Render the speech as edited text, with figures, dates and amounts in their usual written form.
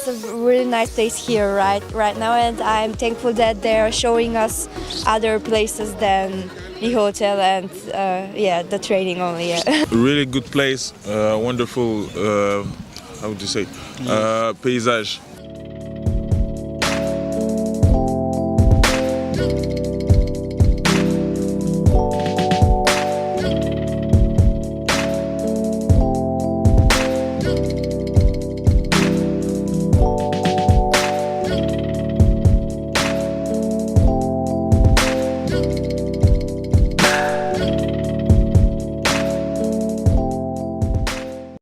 it's a really nice place here right now, and I'm thankful that they are showing us other places than the hotel and the training only. Yeah. Really good place, wonderful. How would you say? Paysage.